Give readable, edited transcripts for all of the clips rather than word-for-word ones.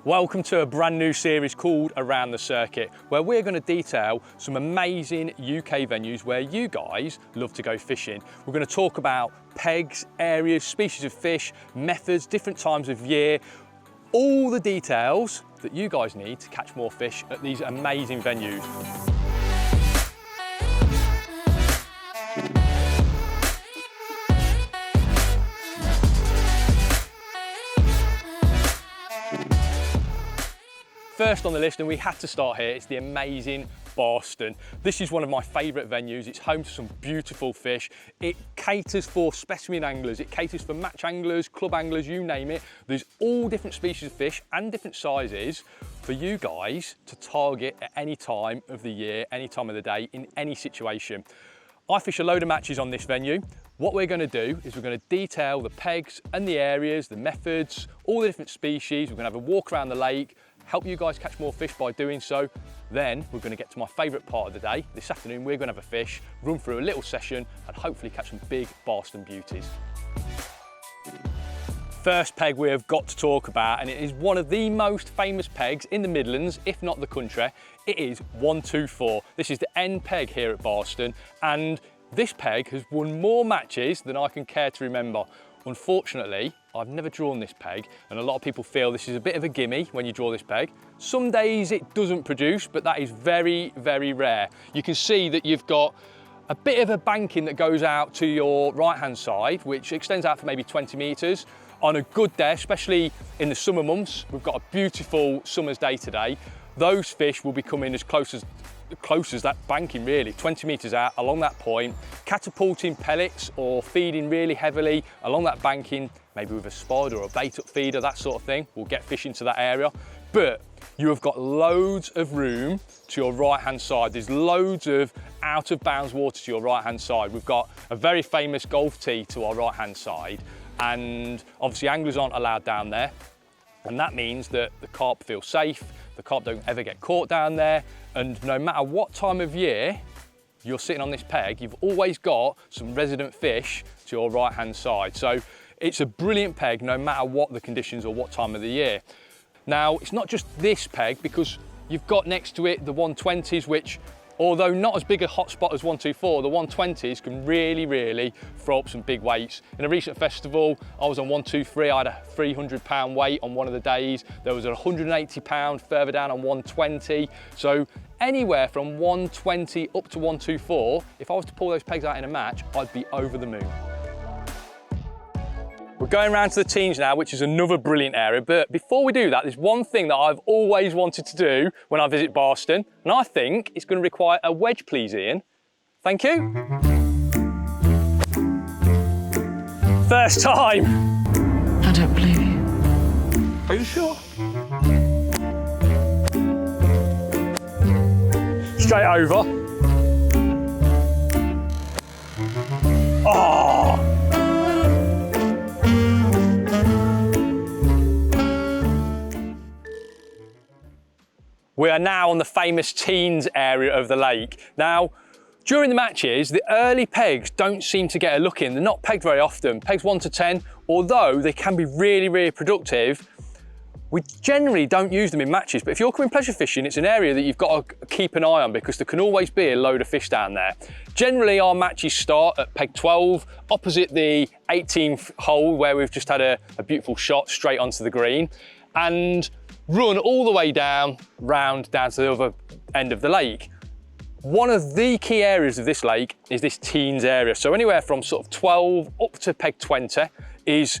Welcome to a brand new series called Around the Circuit, where we're going to detail some amazing UK venues where you guys love to go fishing. We're going to talk about pegs, areas, species of fish, methods, different times of year, all the details that you guys need to catch more fish at these amazing venues. First on the list, and we had to start here, it's the amazing Barston. This is one of my favourite venues. It's home to some beautiful fish. It caters for specimen anglers, it caters for match anglers, club anglers, you name it. There's all different species of fish and different sizes for you guys to target at any time of the year, any time of the day, in any situation. I fish a load of matches on this venue. What we're going to do is we're going to detail the pegs and the areas, the methods, all the different species. We're going to have a walk around the lake, help you guys catch more fish by doing so. Then we're going to get to my favourite part of the day. This afternoon we're going to have a fish, run through a little session and hopefully catch some big Barston beauties. First peg we have got to talk about, and it is one of the most famous pegs in the Midlands, if not the country. It is 124. This is the end peg here at Barston, and this peg has won more matches than I can care to remember. Unfortunately, I've never drawn this peg, and a lot of people feel this is a bit of a gimme when you draw this peg. Some days it doesn't produce, but that is very, very rare. You can see that you've got a bit of a banking that goes out to your right-hand side, which extends out for maybe 20 metres. On a good day, especially in the summer months, we've got a beautiful summer's day today. Those fish will be coming as close as that banking really, 20 metres out along that point, catapulting pellets or feeding really heavily along that banking, maybe with a spod or a bait up feeder, that sort of thing. We'll get fish into that area. But you have got loads of room to your right hand side. There's loads of out of bounds water to your right hand side. We've got a very famous golf tee to our right hand side, and obviously anglers aren't allowed down there. And that means that the carp feel safe, the carp don't ever get caught down there, and no matter what time of year you're sitting on this peg, you've always got some resident fish to your right hand side. So it's a brilliant peg no matter what the conditions or what time of the year. Now, it's not just this peg, because you've got next to it the 120s, which, although not as big a hotspot as 124, the 120s can really throw up some big weights. In a recent festival, I was on 123, I had a 300-pound weight on one of the days. There was a 180-pound further down on 120. So anywhere from 120 up to 124, if I was to pull those pegs out in a match, I'd be over the moon. We're going around to the teens now, which is another brilliant area, but before we do that, there's one thing that I've always wanted to do when I visit Barston, and I think it's going to require a wedge, please, Ian. Thank you. First time. I don't believe you. Are you sure? Straight over. Oh! We are now on the famous teens area of the lake. Now, during the matches, the early pegs don't seem to get a look in. They're not pegged very often. Pegs 1 to 10, although they can be really productive, we generally don't use them in matches. But if you're coming pleasure fishing, it's an area that you've got to keep an eye on, because there can always be a load of fish down there. Generally, our matches start at peg 12, opposite the 18th hole, where we've just had a beautiful shot straight onto the green, and run all the way down to the other end of the lake. One of the key areas of this lake is this teens area. So anywhere from sort of 12 up to peg 20 is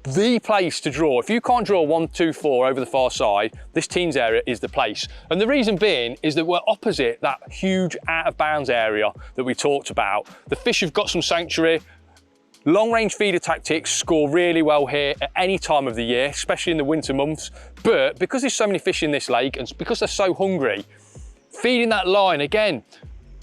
the place to draw. If you can't draw 1, 2, 4 over the far side, this teens area is the place. And the reason being is that we're opposite that huge out of bounds area that we talked about. The fish have got some sanctuary. Long range feeder tactics score really well here at any time of the year, especially in the winter months. But because there's so many fish in this lake and because they're so hungry, feeding that line, again,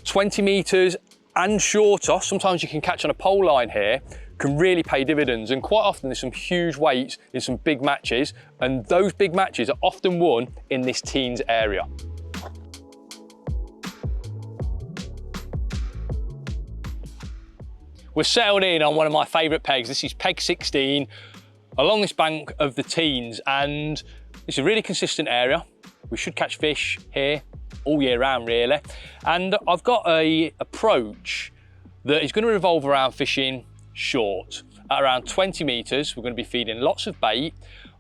20 metres and shorter, sometimes you can catch on a pole line here, can really pay dividends. And quite often there's some huge weights in some big matches, and those big matches are often won in this teens area. We're settled in on one of my favourite pegs. This is peg 16 along this bank of the teens, and It's a really consistent area. We should catch fish here all year round, really. And I've got a approach that is going to revolve around fishing short. At around 20 metres, we're going to be feeding lots of bait.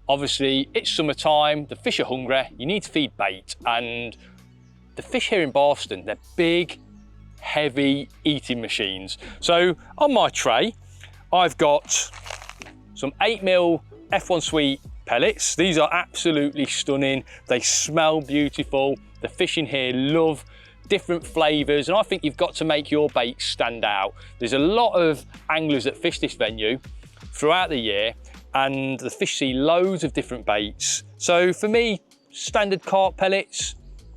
Obviously, it's summertime, the fish are hungry, you need to feed bait. And the fish here in Barston, they're big, heavy eating machines. So on my tray, I've got some 8mm F1 Sweet pellets. These are absolutely stunning. They smell beautiful. The fish in here love different flavours, and I think you've got to make your bait stand out. There's a lot of anglers that fish this venue throughout the year, and the fish see loads of different baits. So for me, standard carp pellets,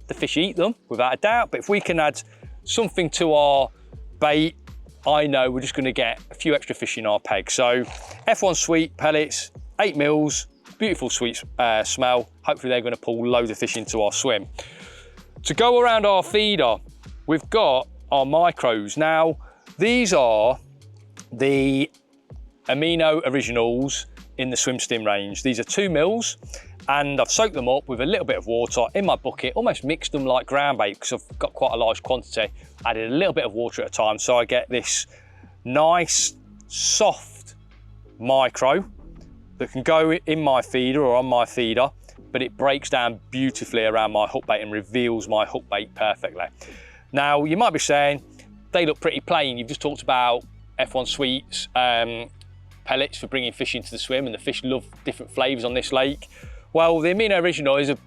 the fish eat them without a doubt, but if we can add something to our bait, I know we're just going to get a few extra fish in our peg. So F1 Sweet pellets, 8mm, beautiful sweet smell. Hopefully they're going to pull loads of fish into our swim. To go around our feeder, we've got our micros. Now, these are the Amino Originals in the swim stim range. These are 2mm, and I've soaked them up with a little bit of water in my bucket, almost mixed them like ground bait because I've got quite a large quantity. Added a little bit of water at a time, so I get this nice, soft micro that can go in my feeder or on my feeder, but it breaks down beautifully around my hook bait and reveals my hook bait perfectly. Now, you might be saying, they look pretty plain. You've just talked about F1 Sweets pellets for bringing fish into the swim, and the fish love different flavours on this lake. Well, the Amino Original is a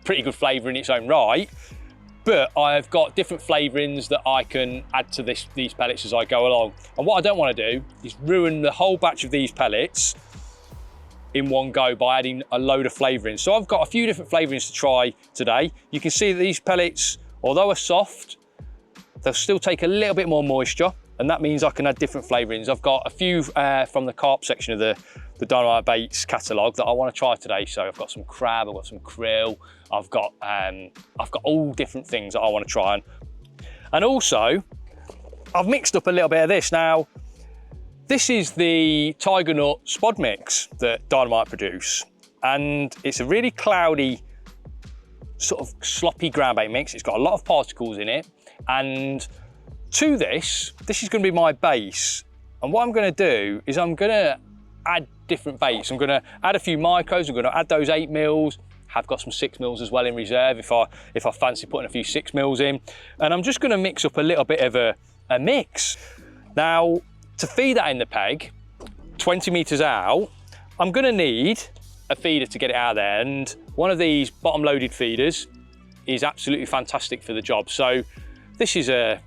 pretty good flavour in its own right, but I've got different flavourings that I can add to these pellets as I go along. And what I don't want to do is ruin the whole batch of these pellets in one go by adding a load of flavourings. So I've got a few different flavourings to try today. You can see that these pellets, although are soft, they'll still take a little bit more moisture, and that means I can add different flavourings. I've got a few from the carp section of the Dynamite Baits catalogue that I want to try today. So I've got some crab, I've got some krill, I've got all different things that I want to try. And also, I've mixed up a little bit of this. Now, this is the Tiger Nut Spod Mix that Dynamite produce, and it's a really cloudy, sort of sloppy ground bait mix. It's got a lot of particles in it, and to this is going to be my base. And what I'm going to do is I'm going to add different baits. I'm going to add a few micros. I'm going to add those 8mm. Have got some 6mm as well in reserve if I fancy putting a few 6mm in. And I'm just going to mix up a little bit of a mix. Now, to feed that in the peg, 20 metres out, I'm going to need a feeder to get it out there. And one of these bottom loaded feeders is absolutely fantastic for the job. So this is a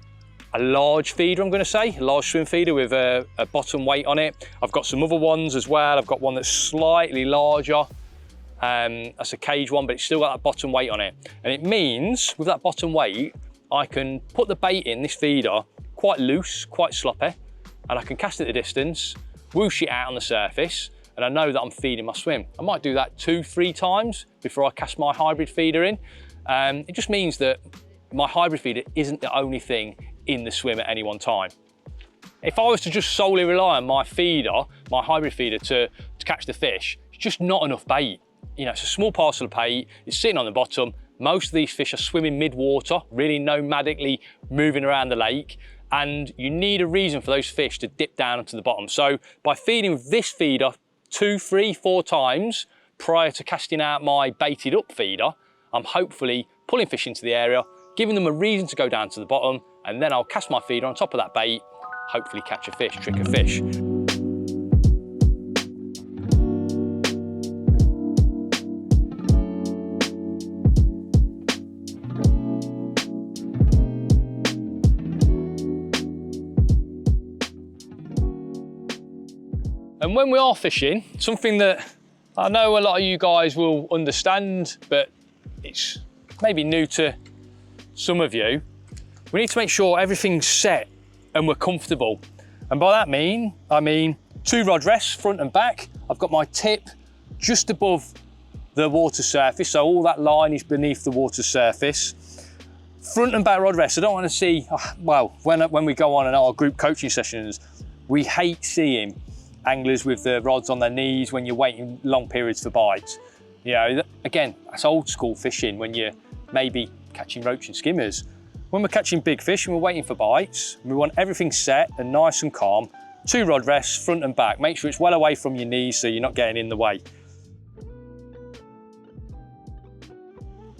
large feeder, I'm going to say, a large swim feeder with a bottom weight on it. I've got some other ones as well. I've got one that's slightly larger. That's a cage one, but it's still got that bottom weight on it. And it means with that bottom weight, I can put the bait in this feeder quite loose, quite sloppy, and I can cast it the distance, whoosh it out on the surface, and I know that I'm feeding my swim. I might do that 2-3 times before I cast my hybrid feeder in. It just means that my hybrid feeder isn't the only thing in the swim at any one time. If I was to just solely rely on my feeder, my hybrid feeder to catch the fish, it's just not enough bait. You know, it's a small parcel of bait, it's sitting on the bottom. Most of these fish are swimming mid-water, really nomadically moving around the lake, and you need a reason for those fish to dip down onto the bottom. So by feeding with this feeder 2, 3, 4 times prior to casting out my baited up feeder, I'm hopefully pulling fish into the area, giving them a reason to go down to the bottom, and then I'll cast my feeder on top of that bait, hopefully catch a fish, trick a fish. And when we are fishing, something that I know a lot of you guys will understand, but it's maybe new to some of you, we need to make sure everything's set and we're comfortable. And by that I mean 2 rod rests, front and back. I've got my tip just above the water surface, so all that line is beneath the water surface. Front and back rod rests, I don't want to see, well, when we go on in our group coaching sessions, we hate seeing anglers with the rods on their knees when you're waiting long periods for bites. You know, again, that's old school fishing when you're maybe catching roach and skimmers. When we're catching big fish and we're waiting for bites, we want everything set and nice and calm. 2 rod rests, front and back. Make sure it's well away from your knees so you're not getting in the way.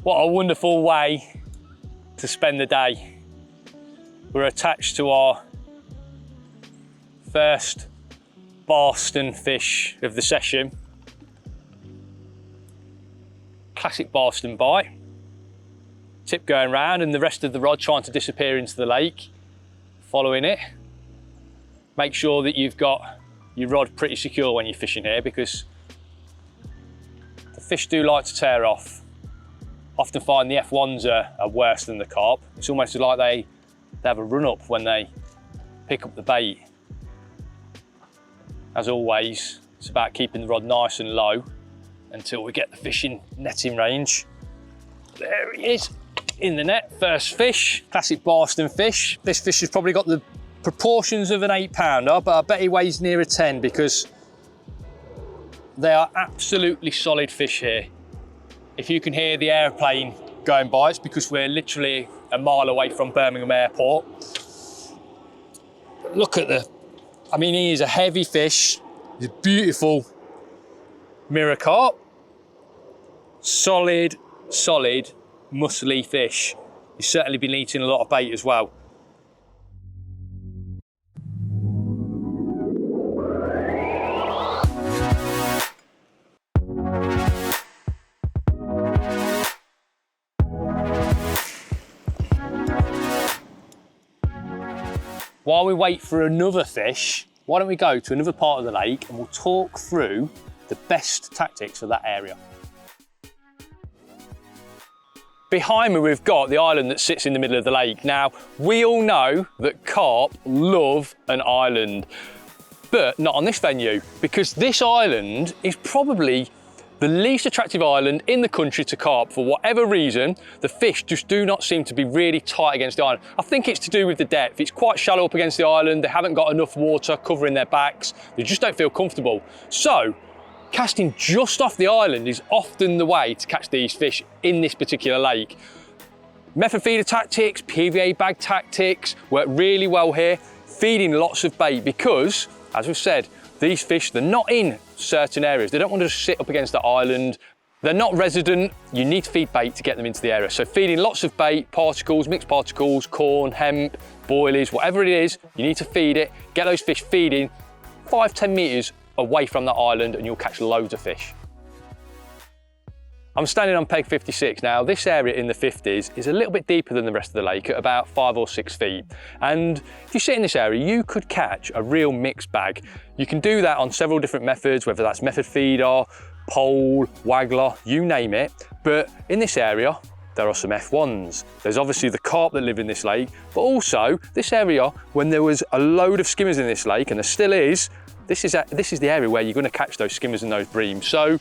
What a wonderful way to spend the day. We're attached to our first Barston fish of the session. Classic Barston bite. Tip going round and the rest of the rod trying to disappear into the lake. Following it. Make sure that you've got your rod pretty secure when you're fishing here, because the fish do like to tear off. Often find the F1s are worse than the carp. It's almost like they have a run up when they pick up the bait. As always, it's about keeping the rod nice and low until we get the fish in netting range. There he is, in the net, first fish. Classic Barston fish. This fish has probably got the proportions of an 8-pounder, but I bet he weighs near a 10 because they are absolutely solid fish here. If you can hear the airplane going by, it's because we're literally a mile away from Birmingham Airport. Look at I mean, he is a heavy fish. He's a beautiful mirror carp. Solid, muscly fish. He's certainly been eating a lot of bait as well. While we wait for another fish, why don't we go to another part of the lake and we'll talk through the best tactics for that area. Behind me, we've got the island that sits in the middle of the lake. Now, we all know that carp love an island, but not on this venue, because this island is probably the least attractive island in the country to carp. For whatever reason, the fish just do not seem to be really tight against the island. I think it's to do with the depth. It's quite shallow up against the island. They haven't got enough water covering their backs. They just don't feel comfortable. So, casting just off the island is often the way to catch these fish in this particular lake. Method feeder tactics, PVA bag tactics work really well here. Feeding lots of bait because, as we've said, these fish, they're not in certain areas. They don't want to just sit up against the island. They're not resident. You need to feed bait to get them into the area. So feeding lots of bait, particles, mixed particles, corn, hemp, boilies, whatever it is, you need to feed it. Get those fish feeding 5-10 meters away from that island and you'll catch loads of fish. I'm standing on peg 56 now. This area in the 50s is a little bit deeper than the rest of the lake at about 5 or 6 feet. And if you sit in this area, you could catch a real mixed bag. You can do that on several different methods, whether that's method feeder, pole, waggler, you name it. But in this area, there are some F1s. There's obviously the carp that live in this lake, but also this area, when there was a load of skimmers in this lake, and there still is, this is the area where you're going to catch those skimmers and those breams. So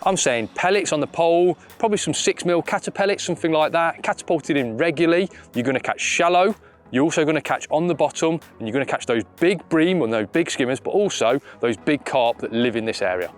I'm saying pellets on the pole, probably some 6mm catapellets, something like that, catapulted in regularly. You're going to catch shallow. You're also going to catch on the bottom, and you're going to catch those big bream and those big skimmers, but also those big carp that live in this area.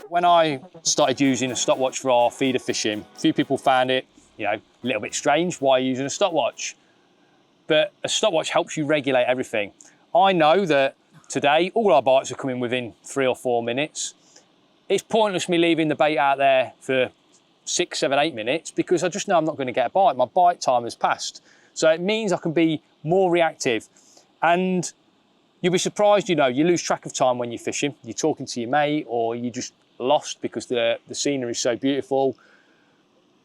When I started using a stopwatch for our feeder fishing, a few people found it, a little bit strange. Why are you using a stopwatch? But a stopwatch helps you regulate everything. I know that today all our bites are coming within 3 or 4 minutes. It's pointless me leaving the bait out there for 6, 7, 8 minutes because I just know I'm not going to get a bite. My bite time has passed. So it means I can be more reactive. And you'll be surprised, you know, you lose track of time when you're fishing. You're talking to your mate, or you're just lost because the scenery is so beautiful,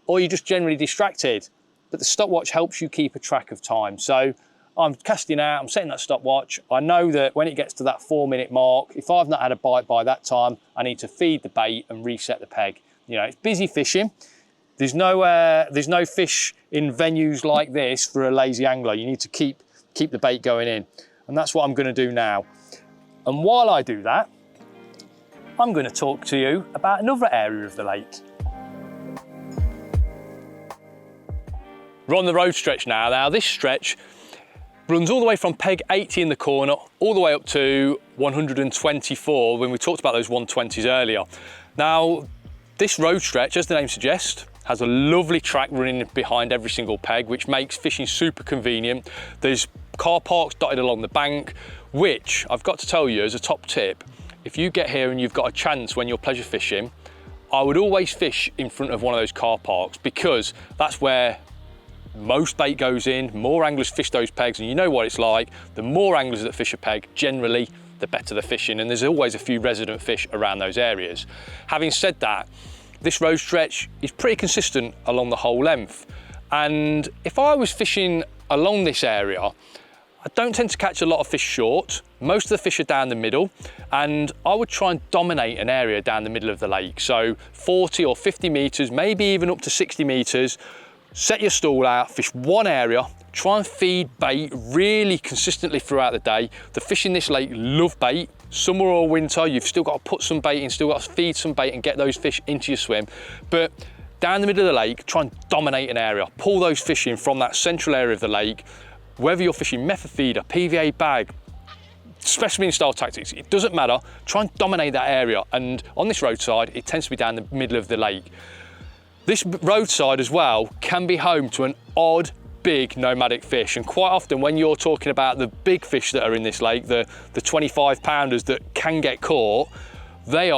or you're just generally distracted. But the stopwatch helps you keep a track of time. So I'm casting out, I'm setting that stopwatch. I know that when it gets to that 4-minute mark, if I've not had a bite by that time, I need to feed the bait and reset the peg. You know, it's busy fishing. There's no fish in venues like this for a lazy angler. You need to keep the bait going in. And that's what I'm going to do now. And while I do that, I'm going to talk to you about another area of the lake. We're on the road stretch now. Now this stretch runs all the way from peg 80 in the corner, all the way up to 124 when we talked about those 120s earlier. Now, this road stretch, as the name suggests, has a lovely track running behind every single peg, which makes fishing super convenient. There's car parks dotted along the bank, which I've got to tell you as a top tip, if you get here and you've got a chance when you're pleasure fishing, I would always fish in front of one of those car parks because that's where most bait goes in, more anglers fish those pegs, and you know what it's like. The more anglers that fish a peg, generally, the better the fishing, and there's always a few resident fish around those areas. Having said that, this road stretch is pretty consistent along the whole length. And if I was fishing along this area, I don't tend to catch a lot of fish short. Most of the fish are down the middle, and I would try and dominate an area down the middle of the lake. So 40 or 50 meters, maybe even up to 60 meters. Set your stall out, fish one area, try and feed bait really consistently throughout the day. The fish in this lake love bait. Summer or winter, you've still got to put some bait in, still got to feed some bait and get those fish into your swim. But down the middle of the lake, try and dominate an area. Pull those fish in from that central area of the lake. Whether you're fishing method feeder, PVA bag, specimen style tactics, it doesn't matter. Try and dominate that area. And on this roadside, it tends to be down the middle of the lake. This roadside as well can be home to an odd, big nomadic fish. And quite often when you're talking about the big fish that are in this lake, the 25 pounders that can get caught, they're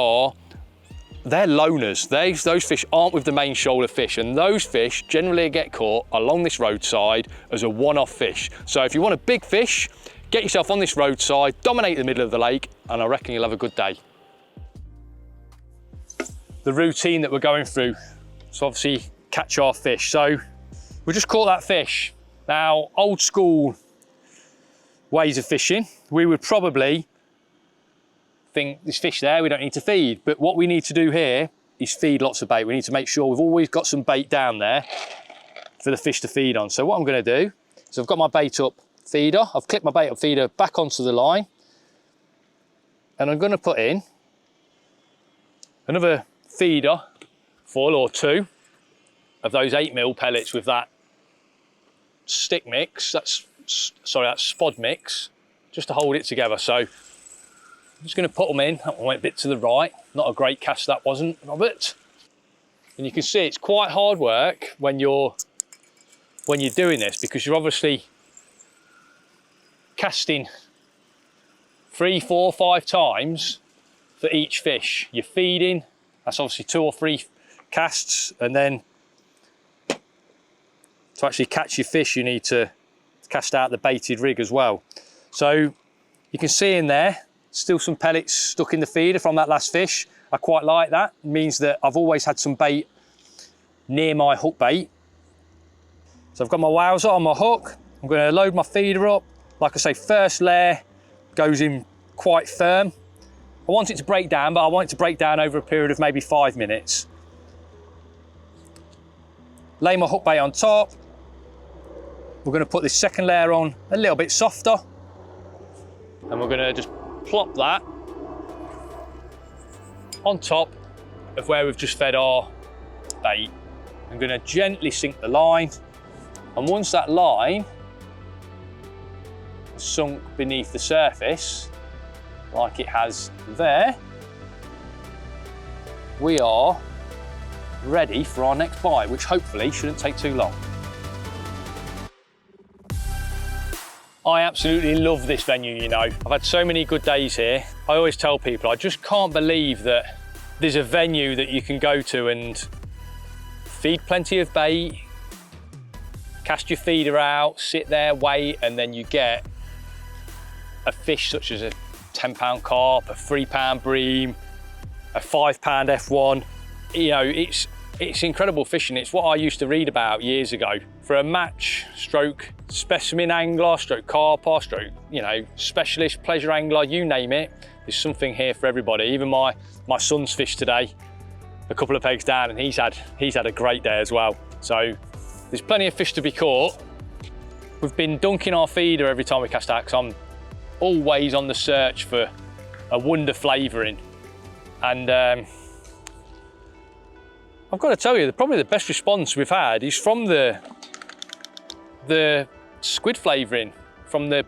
loners. Those fish aren't with the main shoal of fish, and those fish generally get caught along this roadside as a one-off fish. So if you want a big fish, get yourself on this roadside, dominate the middle of the lake, and I reckon you'll have a good day. The routine that we're going through, so obviously catch our fish. So we just caught that fish. Now, old school ways of fishing, we would probably think there's fish there, we don't need to feed. But what we need to do here is feed lots of bait. We need to make sure we've always got some bait down there for the fish to feed on. So what I'm going to do is I've got my bait up feeder. I've clipped my bait up feeder back onto the line, and I'm going to put in another feeder full or two of those 8mm pellets with that stick mix, that spod mix, just to hold it together. So I'm just going to put them in. That one went a bit to the right. Not a great cast that wasn't, Robert. And you can see it's quite hard work when you're doing this, because you're obviously casting 3, 4, 5 times for each fish. You're feeding, that's obviously 2 or 3 casts, and then to actually catch your fish you need to cast out the baited rig as well. So you can see in there still some pellets stuck in the feeder from that last fish. I quite like that. It means that I've always had some bait near my hook bait. So I've got my wowser on my hook. I'm going to load my feeder up. Like I say, first layer goes in quite firm. I want it to break down, but I want it to break down over a period of maybe 5 minutes. Lay my hook bait on top. We're going to put this second layer on a little bit softer, and we're going to just plop that on top of where we've just fed our bait. I'm going to gently sink the line, and once that line is sunk beneath the surface like it has there, we are ready for our next bite, which hopefully shouldn't take too long. I absolutely love this venue, you know. I've had so many good days here. I always tell people, I just can't believe that there's a venue that you can go to and feed plenty of bait, cast your feeder out, sit there, wait, and then you get a fish such as a 10-pound carp, a 3-pound bream, a 5-pound F1. You know, it's incredible fishing. It's what I used to read about years ago. For a match stroke specimen angler, stroke carper, stroke, you know, specialist pleasure angler, you name it, there's something here for everybody. Even my son's fished today, a couple of pegs down, and he's had a great day as well. So there's plenty of fish to be caught. We've been dunking our feeder every time we cast out, because I'm always on the search for a wonder flavouring. And I've got to tell you, probably the best response we've had is from the squid flavouring from the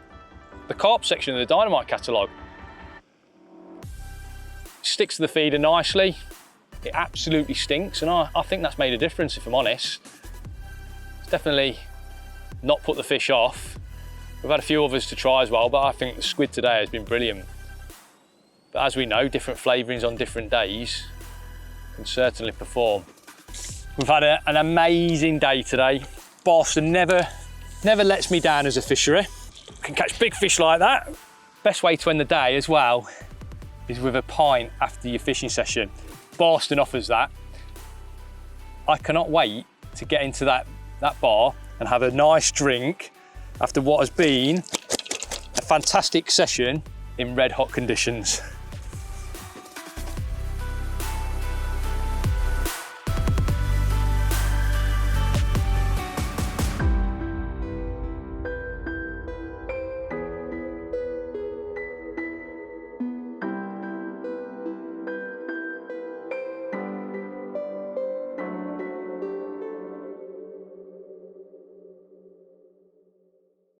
carp section of the Dynamite catalogue. Sticks to the feeder nicely. It absolutely stinks, and I think that's made a difference, if I'm honest. It's definitely not put the fish off. We've had a few others to try as well, but I think the squid today has been brilliant. But as we know, different flavourings on different days can certainly perform. We've had an amazing day today. Barston never lets me down as a fishery. Can catch big fish like that. Best way to end the day as well is with a pint after your fishing session. Barston offers that. I cannot wait to get into that bar and have a nice drink after what has been a fantastic session in red hot conditions.